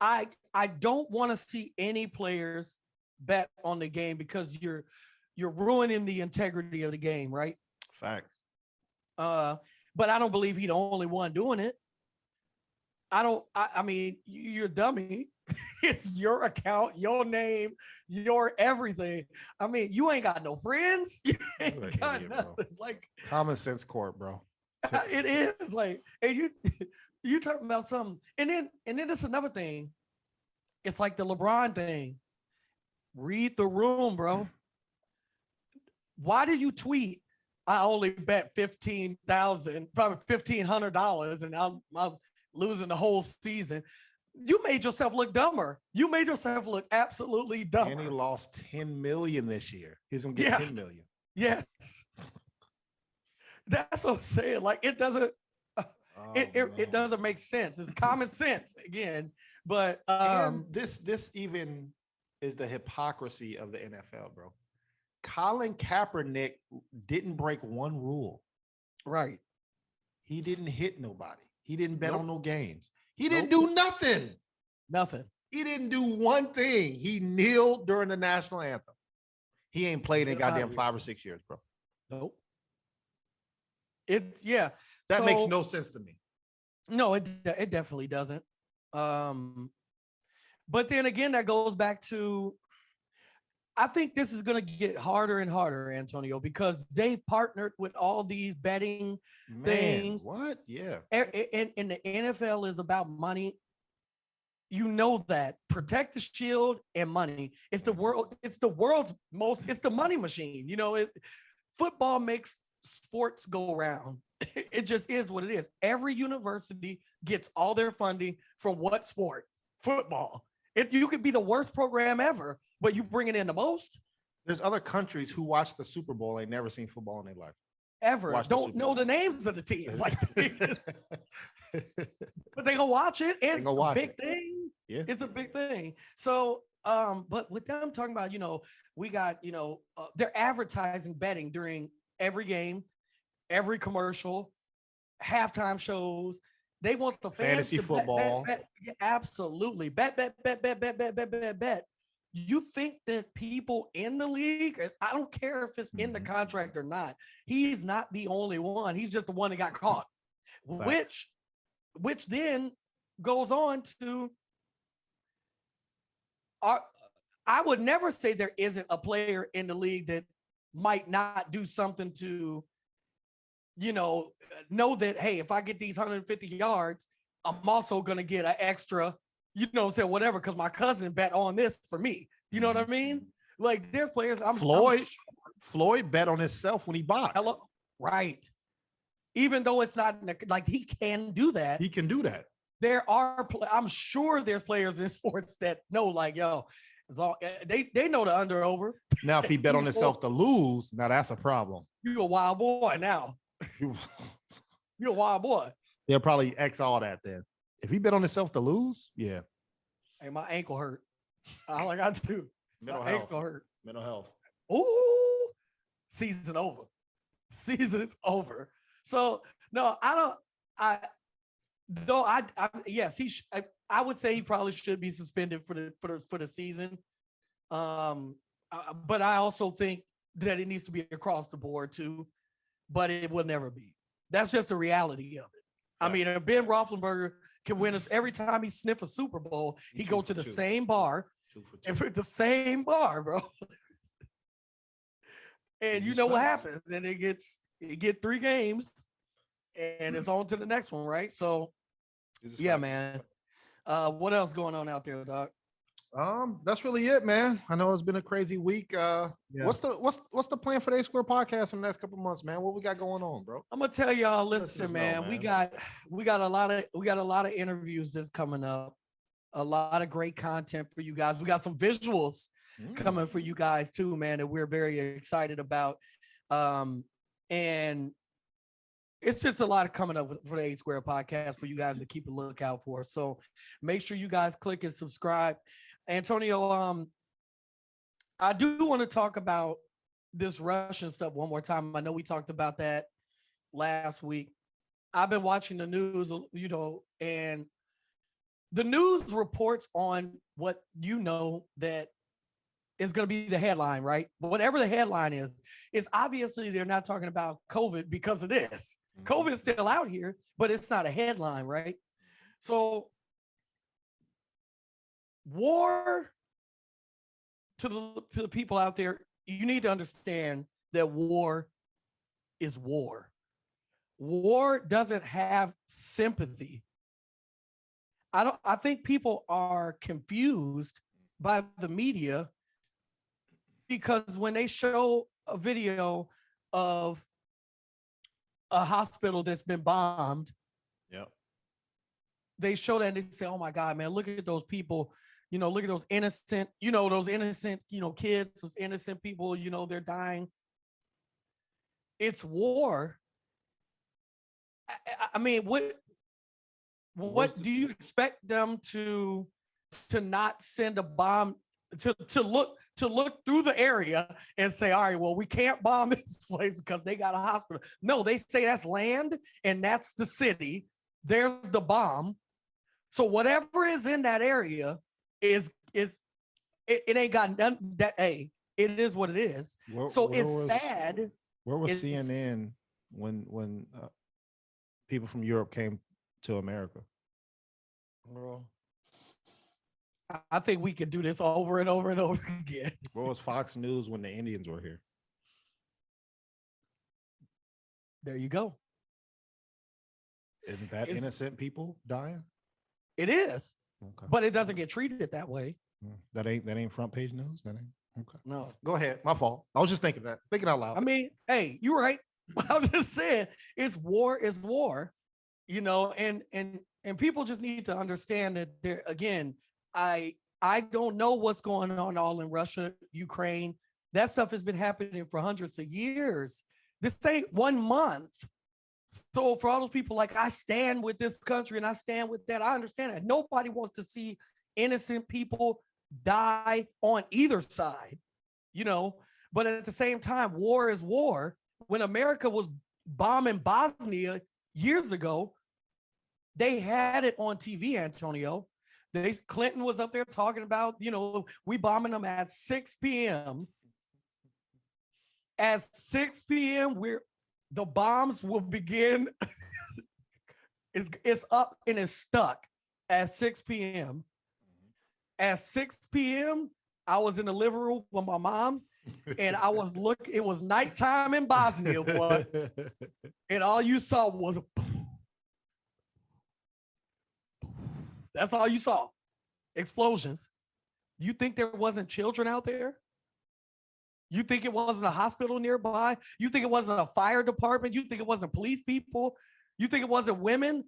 I don't want to see any players bet on the game because you're ruining the integrity of the game, right? Facts. But I don't believe he's the only one doing it. I mean, you're a dummy. It's your account, your name, your everything. I mean, you ain't got no friends. You ain't got idiot, nothing. bro. Like, Common sense court, bro. it is like, and you talking about something, and then it's another thing. It's like the LeBron thing. Read the room, bro. Why did you tweet? I only bet $15,000, probably $1,500, and I'm losing the whole season. You made yourself look dumber. You made yourself look absolutely dumber. And he lost 10 million this year. He's gonna get 10 million. Yes. That's what I'm saying. Like, it doesn't it doesn't make sense. It's common sense again. But and this even is the hypocrisy of the NFL, bro. Colin Kaepernick didn't break one rule. Right. He didn't hit nobody. He didn't bet Nope. on no games. He didn't do nothing. Nothing. He didn't do one thing. He kneeled during the national anthem. He ain't played in Get out goddamn of here. 5 or 6 years, bro. Nope. It's yeah. That So- makes no sense to me. No, it definitely doesn't. But then again, that goes back to, I think this is going to get harder and harder, Antonio, because they've partnered with all these betting Man, things. what? Yeah. And the NFL is about money. You know that. Protect the shield and money. It's the world's most, it's the money machine. Football makes sports go round. It just is what it is. Every university gets all their funding from what sport? Football. You could be the worst program ever, but you bring it in the most There's other countries who watch the Super Bowl ain't never seen football in their life. ever. Watch the Don't Super know Bowl. the names of the teams, like, but they gonna watch it. It's gonna a watch big it. thing. Yeah. It's a big thing. So, but with them talking about, we got, they're advertising betting during every game, every commercial, halftime shows. They want the fans Fantasy to bet, football. bet. Yeah, absolutely. Bet. You think that people in the league, I don't care if it's in the contract or not, he's not the only one. He's just the one that got caught, Facts. which then goes on to, I would never say there isn't a player in the league that might not do something to, know that, hey, if I get these 150 yards, I'm also going to get an extra, whatever, because my cousin bet on this for me. You know what I mean? Like, there's players. Floyd bet on himself when he boxed. Right. Even though it's not like he can do that. He can do that. I'm sure there's players in sports that know, like, yo, as long they know the under over. Now, if he bet on himself to lose, now that's a problem. You a wild boy now. You're a wild boy. They'll probably X all that then. If he bet on himself to lose, yeah. Hey, my ankle hurt. All I got to do. Mental My health. ankle hurt. Mental health. Ooh, season's over. Season's over. So no, yes, I would say he probably should be suspended for the season. But I also think that it needs to be across the board too. But it will never be. That's just the reality of it. I mean, if Ben Roethlisberger can win us every time he sniff a Super Bowl, he go to the same bar 2 for 2. If it's the same bar, bro. And you know what happens, and it get 3 games, and it's on to the next one, right? So, yeah, man. What else going on out there, Doc? That's really it, man. I know it's been a crazy week. What's the plan for the A Square podcast in the next couple months, man? What we got going on, bro? I'm gonna tell y'all. us Listen, know, man, man. we got a lot of interviews that's coming up. A lot of great content for you guys. We got some visuals coming for you guys too, man, that we're very excited about. And it's just a lot of coming up for the A Square podcast for you guys to keep a lookout for. So make sure you guys click and subscribe. Antonio, I do want to talk about this Russian stuff one more time. I know we talked about that last week. I've been watching the news, you know, and the news reports on what you know that is going to be the headline, right? But whatever the headline is obviously they're not talking about COVID because of this. COVID is still out here, but it's not a headline, right? So war, to the people out there, you need to understand that war is war. War doesn't have sympathy. I think people are confused by the media because when they show a video of a hospital that's been bombed, they show that and they say, oh my God, man, look at those people, you know, look at those innocent, kids, those innocent people, you know, they're dying. It's war. I mean, what do you expect them to not send a bomb to look through the area and say, all right, well, we can't bomb this place because they got a hospital? No, they say that's land and that's the city. There's the bomb. So whatever is in that area it ain't got none that, hey, it is what it is. Sad. Where was CNN when people from Europe came to America? Bro, I think we could do this over and over and over again. Where was Fox News when the Indians were here? There you go. Isn't that innocent people dying? It is, okay, but it doesn't get treated that way. That ain't front page news. That ain't okay. No, go ahead. My fault. I was just thinking out loud. I mean, hey, you're right. I was just saying, it's war, you know, and people just need to understand that there again. I don't know what's going on all in Russia, Ukraine. That stuff has been happening for hundreds of years. This ain't 1 month. So for all those people like, I stand with this country and I stand with that, I understand that. Nobody wants to see innocent people die on either side, you know, but at the same time, war is war. When America was bombing Bosnia years ago, they had it on TV, Antonio. Clinton was up there talking about, you know, we bombing them at 6 p.m. At 6 p.m., the bombs will begin. It's up and it's stuck at 6 p.m. At 6 p.m., I was in the living room with my mom, and I was looking. It was nighttime in Bosnia, boy, and all you saw was. That's all you saw. Explosions. You think there wasn't children out there? You think it wasn't a hospital nearby? You think it wasn't a fire department? You think it wasn't police people? You think it wasn't women?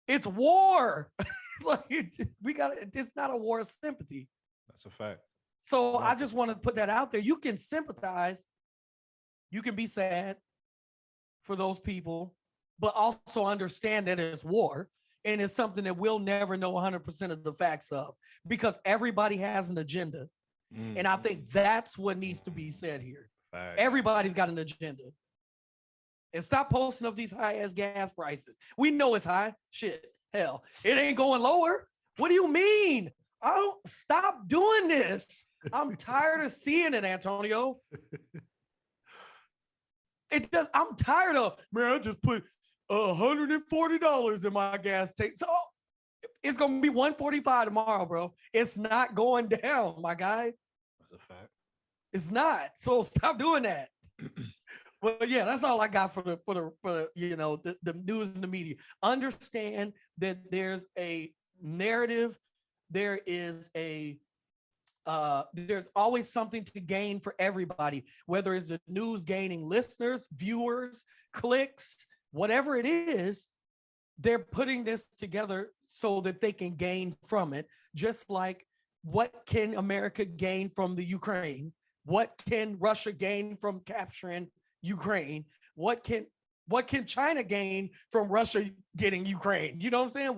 It's war. It's not a war of sympathy. That's a fact. So I just want to put that out there. You can sympathize. You can be sad for those people, but also understand that it's war. And it's something that we'll never know 100% of the facts of because everybody has an agenda. And I think that's what needs to be said here. Right. Everybody's got an agenda. And stop posting up these high-ass gas prices. We know it's high. Shit, hell, it ain't going lower. What do you mean? I don't stop doing this. I'm tired of seeing it, Antonio. I'm tired of, man, I just put $140 in my gas tank. So It's gonna be 145 tomorrow, bro. It's not going down, my guy. That's a fact. It's not. So stop doing that. Well, yeah, that's all I got for the you know the news and the media. Understand that there's a narrative, there is a there's always something to gain for everybody, whether it's the news gaining listeners, viewers, clicks, whatever it is. They're putting this together so that they can gain from it. Just like, what can America gain from the Ukraine? What can Russia gain from capturing Ukraine? What can China gain from Russia getting Ukraine? You know what I'm saying?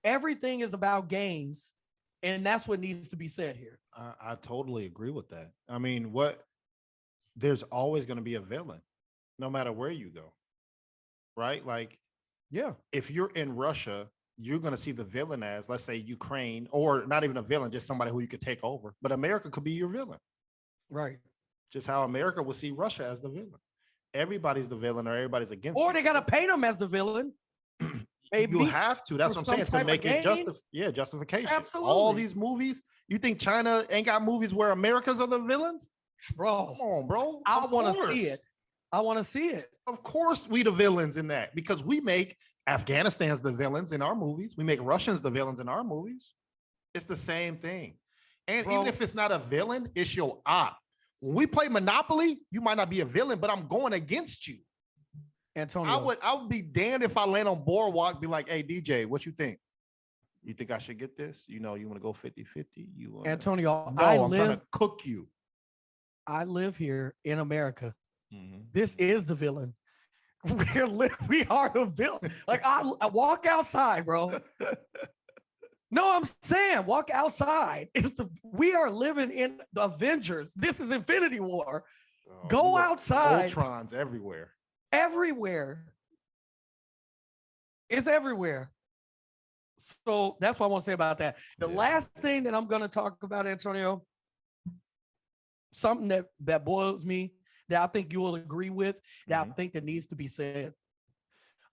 Everything is about gains, and that's what needs to be said here. I totally agree with that. I mean, there's always going to be a villain, no matter where you go, right? Like, yeah, if you're in Russia, you're going to see the villain as, let's say, Ukraine, or not even a villain, just somebody who you could take over. But America could be your villain. Right. Just how America will see Russia as the villain. Everybody's the villain, or everybody's against. Or you. they got to paint them as the villain. Maybe. You have to. That's what I'm saying, to make it justification. Absolutely. All these movies. You think China ain't got movies where Americans are the villains? Bro. Come on, bro. I want to see it. I want to see it. Of course, we the villains in that, because we make Afghanistan's the villains in our movies. We make Russians the villains in our movies. It's the same thing. And even if it's not a villain, it's your op. When we play Monopoly, you might not be a villain, but I'm going against you. Antonio, I would be damned if I land on Boardwalk, be like, hey, DJ, what you think? You think I should get this? You know, you want to go 50-50? Antonio, I'm trying to cook you. I live here in America. Mm-hmm. This is the villain. We are the villain. Like, I walk outside, bro. No, I'm saying walk outside. We are living in the Avengers. This is Infinity War. Oh, Go outside. Ultron's everywhere. Everywhere. It's everywhere. So that's what I want to say about that. The last thing that I'm going to talk about, Antonio, something that boils me, that I think you will agree with, that I think that needs to be said.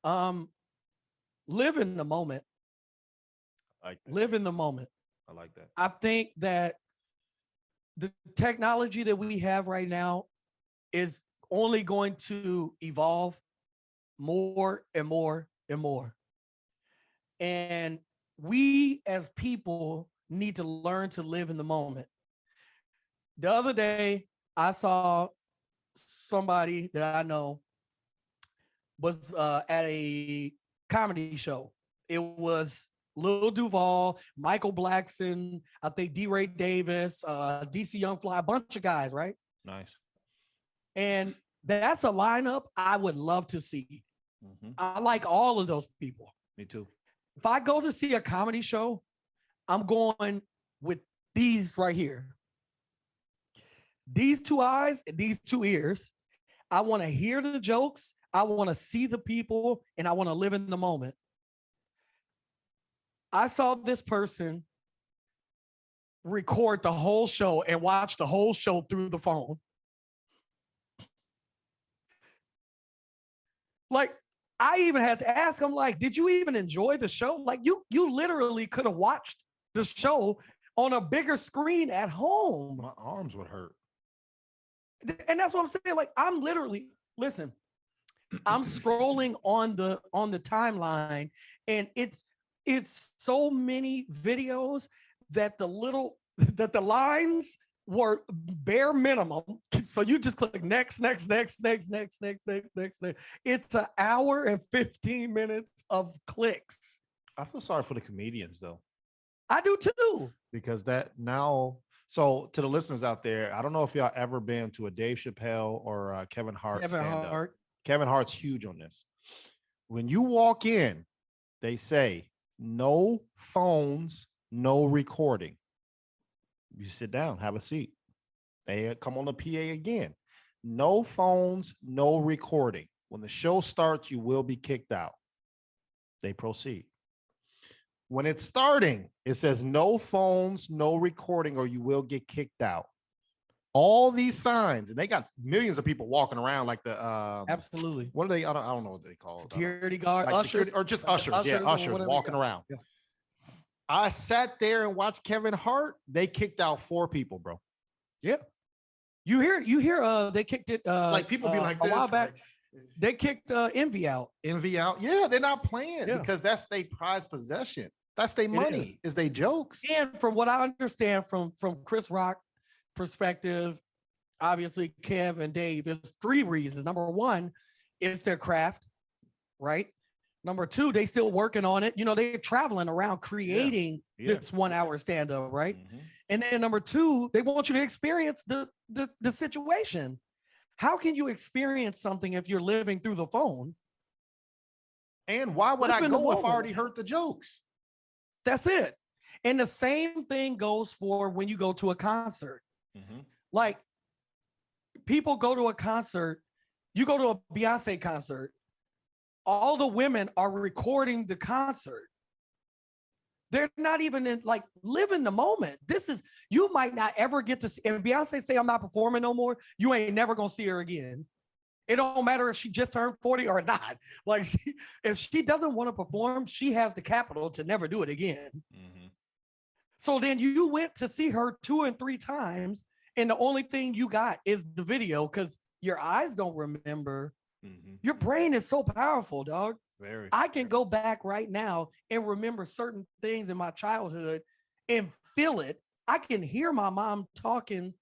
Live in the moment. Live in the moment. I like that. I think that the technology that we have right now is only going to evolve more and more and more. And we as people need to learn to live in the moment. The other day, I saw somebody that I know was at a comedy show. It was Lil Duval, Michael Blackson, I think D-Ray Davis, DC Young Fly, a bunch of guys, right? Nice. And that's a lineup I would love to see. Mm-hmm. I like all of those people. Me too. If I go to see a comedy show, I'm going with these right here. These two eyes and these two ears. I want to hear the jokes. I want to see the people, and I want to live in the moment. I saw this person record the whole show and watch the whole show through the phone. Like, I even had to ask him, like, did you even enjoy the show? Like, you literally could have watched the show on a bigger screen at home. My arms would hurt. And that's what I'm saying. Like, I'm literally, listen, I'm scrolling on the timeline, and it's so many videos that the lines were bare minimum. So you just click next. It's an hour and 15 minutes of clicks. I feel sorry for the comedians though. I do too. Because that now, so to the listeners out there, I don't know if y'all ever been to a Dave Chappelle or Kevin Hart stand-up. Kevin Hart's huge on this. When you walk in, they say, no phones, no recording. You sit down, have a seat. They come on the PA again. No phones, no recording. When the show starts, you will be kicked out. They proceed. When it's starting, it says no phones, no recording, or you will get kicked out. All these signs, and they got millions of people walking around like the absolutely. What are they? I don't know what they call security guard, like ushers, security, or just ushers. Yeah, ushers walking around. Yeah. I sat there and watched Kevin Hart. They kicked out 4 people, bro. Yeah. You hear they kicked it Like people be like a this, while back. like, They kicked Envy out. Envy out. Yeah, they're not playing Yeah. because that's their prize possession. That's their It money. Is they jokes. And from what I understand from Chris Rock perspective, obviously Kev and Dave, there's 3 reasons. Number 1 is their craft, right? Number 2, they still working on it. You know, they're traveling around creating Yeah. this 1 hour stand up, right? Mhm. And then number 2, they want you to experience the situation. How can you experience something if you're living through the phone? And why would Live I in the go if I moment. already heard the jokes? That's it. And the same thing goes for when you go to a concert. Like, people go to a concert, you go to a Beyonce concert, all the women are recording the concert. They're not even in, like, living the moment. This is, you might not ever get to see, if Beyonce say I'm not performing no more, you ain't never gonna see her again. It don't matter if she just turned 40 or not. Like, if she doesn't want to perform, she has the capital to never do it again. So then you went to see her 2 and 3 times, and the only thing you got is the video because your eyes don't remember. Your brain is so powerful, dog. Very. I can go back right now and remember certain things in my childhood and feel it. I can hear my mom talking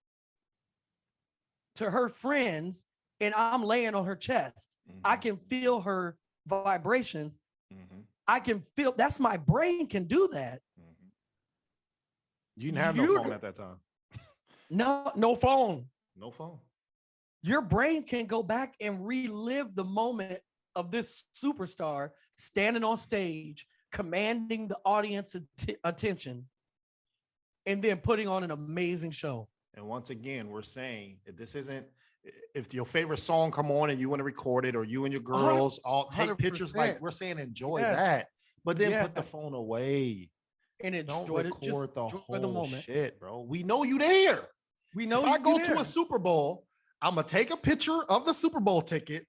to her friends and I'm laying on her chest. I can feel her vibrations. I can feel, that's my brain can do that. You didn't have no phone at that time. No phone. No phone. Your brain can go back and relive the moment of this superstar standing on stage, commanding the audience attention, and then putting on an amazing show. And once again, we're saying that this isn't, if your favorite song come on and you want to record it, or you and your girls all take pictures, like, we're saying enjoy that, but then put the phone away and don't enjoy it. Just record the enjoy whole the moment. shit, bro. We know you there. We know if I you go there. to a Super Bowl, I'm gonna take a picture of the Super Bowl ticket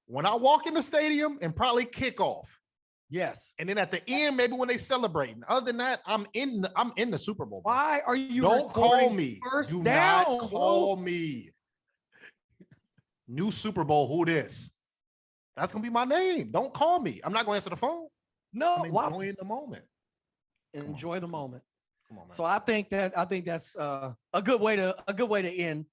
when I walk in the stadium and probably kick off. Yes. And then at the end, maybe when they celebrating. Other than that, I'm in the Super Bowl. Bro. Why are you Don't call recording me. first Do down, not bro? call me. New Super Bowl, who this? That's gonna be my name. Don't call me. I'm not gonna answer the phone. No, I'm why? enjoying the moment. Enjoy the moment. Come on, man. So I think that's a good way to end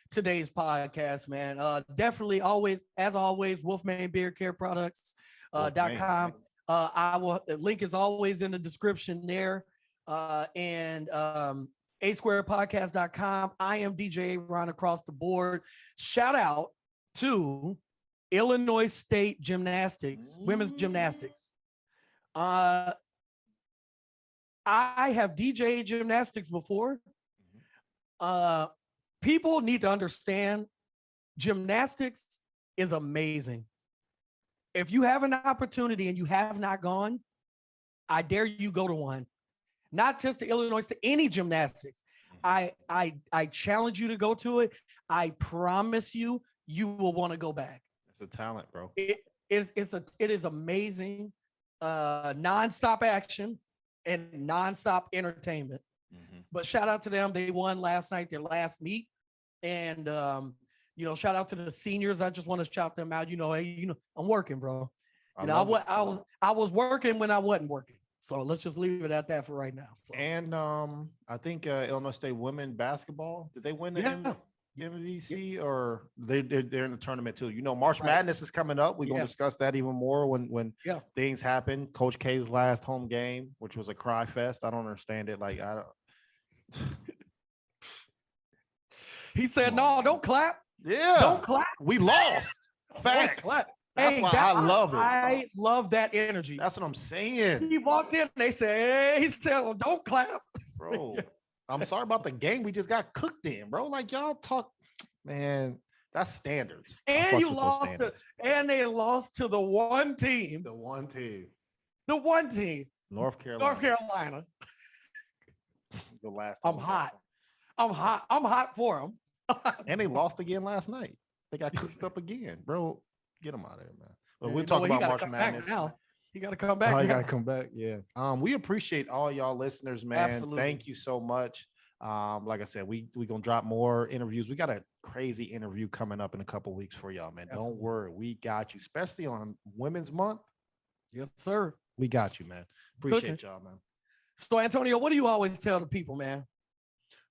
today's podcast, man. Definitely always, as always, Wolfman Beard Care Products .com. The link is always in the description there. And asquaredpodcast.com. I am DJ Ron across the board. Shout out to Illinois State Gymnastics, women's gymnastics. I have DJ gymnastics before. People need to understand gymnastics is amazing. If you have an opportunity and you have not gone, I dare you go to one. Not just to Illinois State, any gymnastics. I challenge you to go to it. I promise you, you will want to go back. It's a talent, bro. It is amazing. Non-stop action and non-stop entertainment. But shout out to them. They won last night, their last meet. And shout out to the seniors. I just want to shout them out. I'm working, bro. I was working when I wasn't working. So let's just leave it at that for right now. So. And I think Illinois State women basketball, did they win the MVC, or they're in the tournament too? March Madness is coming up. We're gonna discuss that even more when things happen. Coach K's last home game, which was a cry fest. I don't understand it. Like, I don't. He said, "No, don't clap. Yeah, don't clap. We lost. Facts. That's why I love it. I love that energy. That's what I'm saying. He walked in and they said, he said, well, don't clap. Bro, I'm sorry about the game we just got cooked in, bro. Like, y'all talk, man, that's standards. And you lost and they lost to the one team. The one team. North Carolina. The last I'm hot for them. And they lost again last night. They got cooked up again, bro. Get them out of there, man. But we'll talk about March Madness. You got to come back. Oh, you now. gotta come back. Yeah. We appreciate all y'all listeners, man. Absolutely. Thank you so much. Like I said, we gonna drop more interviews. We got a crazy interview coming up in a couple weeks for y'all, man. Absolutely. Don't worry, we got you, especially on Women's Month. Yes, sir. We got you, man. Appreciate y'all, man. So, Antonio, what do you always tell the people, man?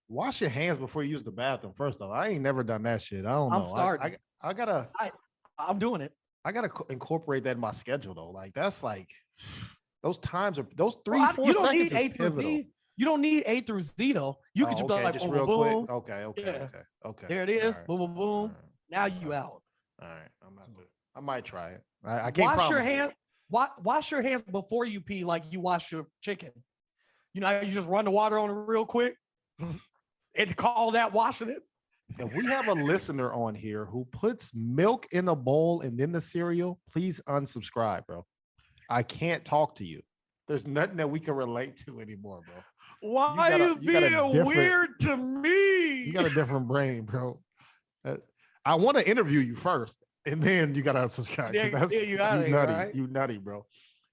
Wash your hands before you use the bathroom. First off, I ain't never done that shit. I don't know. I'm starting. I gotta. I'm doing it. I gotta incorporate that in my schedule though. Like that's like those times are those 3-4 You don't seconds need A is through pivotal. Z. You don't need A through Z though. You could just be like, just boom, real boom, quick. Okay. Yeah. Okay. there it is. All right. Boom, boom, boom. All right. Now you out. All right. I might try it. I can't Wash your promise it. hands. Wash your hands before you pee, like you wash your chicken. You know, you just run the water on it real quick and call that washing it. If we have a listener on here who puts milk in a bowl and then the cereal, please unsubscribe, bro. I can't talk to you. There's nothing that we can relate to anymore, bro. Why you is being weird to me? You got a different brain, bro. I want to interview you first, and then you got to unsubscribe. You nutty, right? You nutty, bro.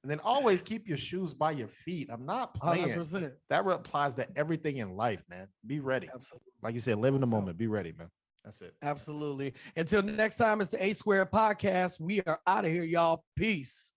And then always keep your shoes by your feet. I'm not playing. 100%. That applies to everything in life, man. Be ready. Absolutely. Like you said, live in the moment. Be ready, man. That's it. Absolutely. Until next time, it's the A Squared Podcast. We are out of here, y'all. Peace.